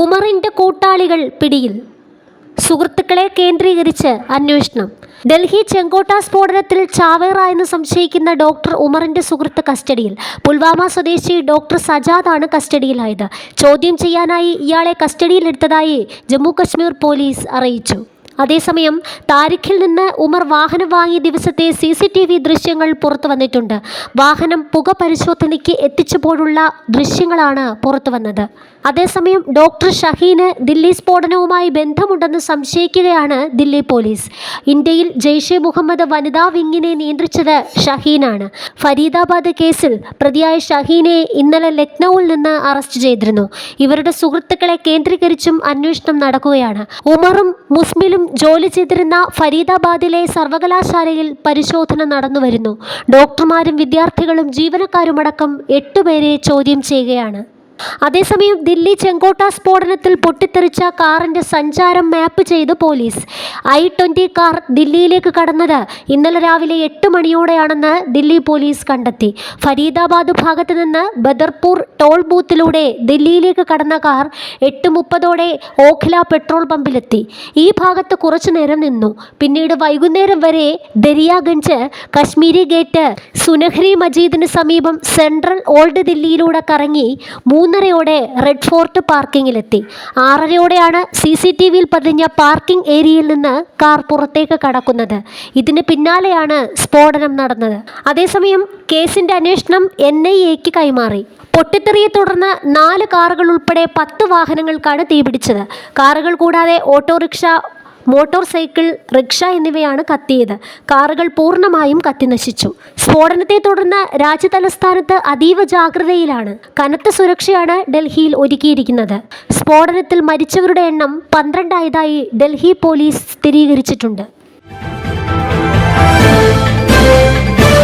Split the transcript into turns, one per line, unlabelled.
ഉമറിന്റെ കൂട്ടാളികൾ പിടിയിൽ. സുഹൃത്തുക്കളെ കേന്ദ്രീകരിച്ച് അന്വേഷണം. ഡൽഹി ചെങ്കോട്ട സ്ഫോടനത്തിൽ ചാവേറായെന്ന് സംശയിക്കുന്ന ഡോക്ടർ ഉമറിന്റെ സുഹൃത്ത് കസ്റ്റഡിയിൽ. പുൽവാമ സ്വദേശി ഡോക്ടർ സജാദാണ് കസ്റ്റഡിയിലായത്. ചോദ്യം ചെയ്യാനായി ഇയാളെ കസ്റ്റഡിയിലെടുത്തതായി ജമ്മു കശ്മീർ പോലീസ് അറിയിച്ചു. അതേസമയം താരിഖിൽ നിന്ന് ഉമർ വാഹനം വാങ്ങിയ ദിവസത്തെ CCTV ദൃശ്യങ്ങൾ പുറത്തു വന്നിട്ടുണ്ട്. വാഹനം പുക പരിശോധനയ്ക്ക് എത്തിച്ചപ്പോഴുള്ള ദൃശ്യങ്ങളാണ് പുറത്തു വന്നത്. അതേസമയം ഡോക്ടർ ഷഹീന് ദില്ലി സ്ഫോടനവുമായി ബന്ധമുണ്ടെന്ന് സംശയിക്കുകയാണ് ദില്ലി പോലീസ്. ഇന്ത്യയിൽ ജെയ്ഷെ മുഹമ്മദ് വനിതാ വിങ്ങിനെ നിയന്ത്രിച്ചത് ഷഹീനാണ്. ഫരീദാബാദ് കേസിൽ പ്രതിയായ ഷഹീനെ ഇന്നലെ ലക്നൌവിൽ നിന്ന് അറസ്റ്റ് ചെയ്തിരുന്നു. ഇവരുടെ സുഹൃത്തുക്കളെ കേന്ദ്രീകരിച്ചും അന്വേഷണം നടക്കുകയാണ്. ഉമറും മുസ്മിലും ജോലി ചെയ്തിരുന്ന ഫരീദാബാദിലെ സർവകലാശാലയിൽ പരിശോധന നടന്നുവരുന്നു. ഡോക്ടർമാരും വിദ്യാർത്ഥികളും ജീവനക്കാരുമടക്കം 8 പേരെ ചോദ്യം ചെയ്യുകയാണ്. അതേസമയം ദില്ലി ചെങ്കോട്ട സ്ഫോടനത്തിൽ പൊട്ടിത്തെറിച്ച കാറിന്റെ സഞ്ചാരം മാപ്പ് ചെയ്ത് പോലീസ്. I-20 കാർ ദില്ലിയിലേക്ക് കടന്നത് ഇന്നലെ രാവിലെ 8 മണിയോടെയാണെന്ന് ദില്ലി പോലീസ് കണ്ടെത്തി. ഫരീദാബാദ് ഭാഗത്ത് നിന്ന് ബദർപൂർ ടോൾ ബൂത്തിലൂടെ ദില്ലിയിലേക്ക് കടന്ന കാർ 8:30ഓടെ ഓഖ്ല പെട്രോൾ പമ്പിലെത്തി. ഈ ഭാഗത്ത് കുറച്ചുനേരം നിന്നു. പിന്നീട് വൈകുന്നേരം വരെ ദരിയാഗഞ്ച്, കശ്മീരി ഗേറ്റ്, സുനഹ്രി മജീദിന് സമീപം സെൻട്രൽ ഓൾഡ് ദില്ലിയിലൂടെ കറങ്ങി 3:30ഓടെ റെഡ് ഫോർട്ട് പാർക്കിങ്ങിലെത്തി. 6:30ഓടെയാണ് CCTVയിൽ പതിഞ്ഞ പാർക്കിംഗ് ഏരിയയിൽ നിന്ന് കാർ പുറത്തേക്ക് കടക്കുന്നത്. ഇതിന് പിന്നാലെയാണ് സ്ഫോടനം നടന്നത്. അതേസമയം കേസിന്റെ അന്വേഷണം NIAക്ക് കൈമാറി. പൊട്ടിത്തെറിയെ തുടർന്ന് 4 കാറുകൾ ഉൾപ്പെടെ 10 വാഹനങ്ങൾക്കാണ് തീപിടിച്ചത്. കാറുകൾ കൂടാതെ ഓട്ടോറിക്ഷ, മോട്ടോർ സൈക്കിൾ, റിക്ഷ എന്നിവയാണ് കത്തിയത്. കാറുകൾ പൂർണ്ണമായും കത്തിനശിച്ചു. സ്ഫോടനത്തെ തുടർന്ന് രാജ്യതലസ്ഥാനത്ത് അതീവ ജാഗ്രതയിലാണ്. കനത്ത സുരക്ഷയാണ് ഡൽഹിയിൽ ഒരുക്കിയിരിക്കുന്നത്. സ്ഫോടനത്തിൽ മരിച്ചവരുടെ എണ്ണം 12 ആയതായി ഡൽഹി പോലീസ് സ്ഥിരീകരിച്ചിട്ടുണ്ട്.